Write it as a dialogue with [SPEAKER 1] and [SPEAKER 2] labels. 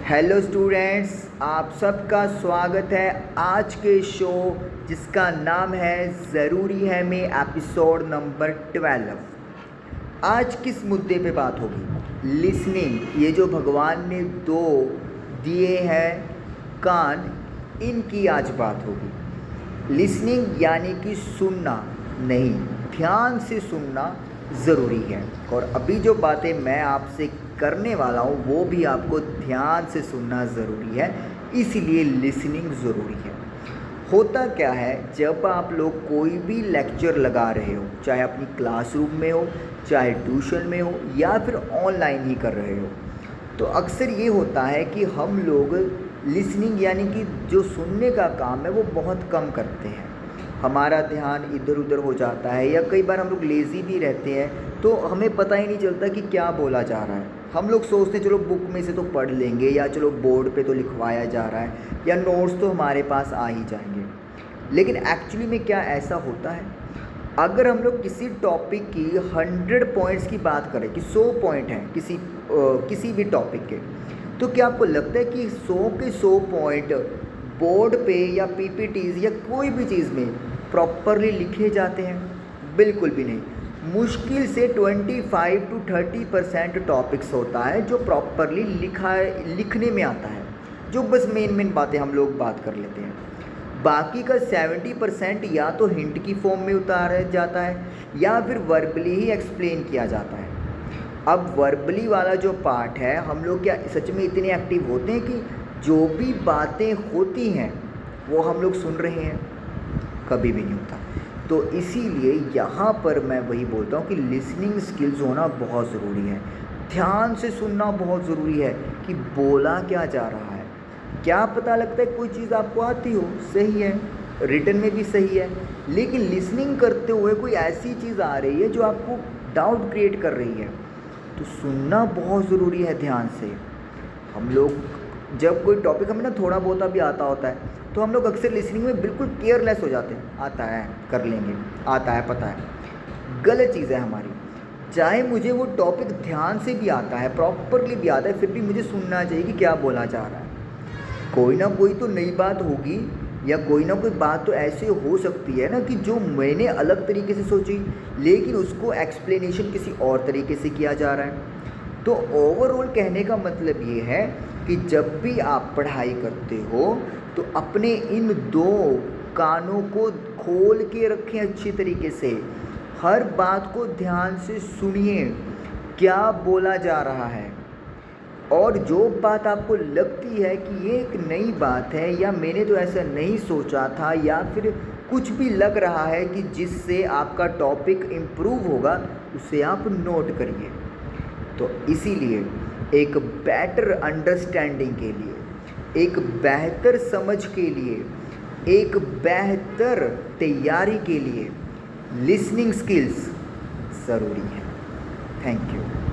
[SPEAKER 1] Hello students, आप सबका स्वागत है आज के शो जिसका नाम है ज़रूरी है में एपिसोड नंबर 12। आज किस मुद्दे पे बात होगी? लिसनिंग। ये जो भगवान ने दो दिए हैं कान, इनकी आज बात होगी। लिसनिंग यानी कि सुनना, नहीं, ध्यान से सुनना ज़रूरी है। और अभी जो बातें मैं आपसे करने वाला हूँ वो भी आपको ध्यान से सुनना ज़रूरी है, इसीलिए लिसनिंग ज़रूरी है। होता क्या है, जब आप लोग कोई भी लेक्चर लगा रहे हो, चाहे अपनी क्लासरूम में हो, चाहे ट्यूशन में हो, या फिर ऑनलाइन ही कर रहे हो, तो अक्सर ये होता है कि हम लोग लिसनिंग यानी कि जो सुनने का काम है वो बहुत कम करते हैं। हमारा ध्यान इधर उधर हो जाता है, या कई बार हम लोग लेज़ी भी रहते हैं तो हमें पता ही नहीं चलता कि क्या बोला जा रहा है। हम लोग सोचते हैं चलो बुक में से तो पढ़ लेंगे, या चलो बोर्ड पे तो लिखवाया जा रहा है, या नोट्स तो हमारे पास आ ही जाएंगे। लेकिन एक्चुअली में क्या ऐसा होता है? अगर हम लोग किसी टॉपिक की 100 पॉइंट्स की बात करें कि 100 पॉइंट हैं किसी भी टॉपिक के, तो क्या आपको लगता है कि 100 के 100 पॉइंट बोर्ड पे या पीपीटीज या कोई भी चीज़ में प्रॉपरली लिखे जाते हैं? बिल्कुल भी नहीं। मुश्किल से 25 to 30% टॉपिक्स होता है जो प्रॉपरली लिखने में आता है, जो बस मेन बातें हम लोग बात कर लेते हैं। बाकी का 70% या तो हिंट की फॉर्म में उतारा जाता है, या फिर वर्बली ही एक्सप्लेन किया जाता है। अब वर्बली वाला जो पार्ट है, हम लोग क्या सच में इतने एक्टिव होते हैं कि जो भी बातें होती हैं वो हम लोग सुन रहे हैं? कभी भी नहीं होता। तो इसीलिए यहाँ पर मैं वही बोलता हूँ कि लिसनिंग स्किल्स होना बहुत ज़रूरी है। ध्यान से सुनना बहुत ज़रूरी है कि बोला क्या जा रहा है। क्या पता लगता है कोई चीज़ आपको आती हो, सही है, रिटन में भी सही है, लेकिन लिसनिंग करते हुए कोई ऐसी चीज़ आ रही है जो आपको डाउट क्रिएट कर रही है, तो सुनना बहुत ज़रूरी है ध्यान से। हम लोग जब कोई टॉपिक हमें ना थोड़ा बहुत भी आता होता है तो हम लोग अक्सर लिसनिंग में बिल्कुल केयरलेस हो जाते हैं। आता है, कर लेंगे, आता है, पता है। गलत चीज़ है हमारी। चाहे मुझे वो टॉपिक ध्यान से भी आता है, प्रॉपरली भी आता है, फिर भी मुझे सुनना चाहिए कि क्या बोला जा रहा है। कोई ना कोई तो नई बात होगी, या कोई ना कोई बात तो ऐसे हो सकती है ना कि जो मैंने अलग तरीके से सोची, लेकिन उसको एक्सप्लेनेशन किसी और तरीके से किया जा रहा है। तो ओवरऑल कहने का मतलब ये है कि जब भी आप पढ़ाई करते हो तो अपने इन दो कानों को खोल के रखें अच्छी तरीके से। हर बात को ध्यान से सुनिए, क्या बोला जा रहा है। और जो बात आपको लगती है कि ये एक नई बात है, या मैंने तो ऐसा नहीं सोचा था, या फिर कुछ भी लग रहा है कि जिससे आपका टॉपिक इम्प्रूव होगा, उसे आप नोट करिए। तो इसीलिए एक बेटर अंडरस्टैंडिंग के लिए, एक बेहतर समझ के लिए, एक बेहतर तैयारी के लिए लिसनिंग स्किल्स ज़रूरी है। Thank you.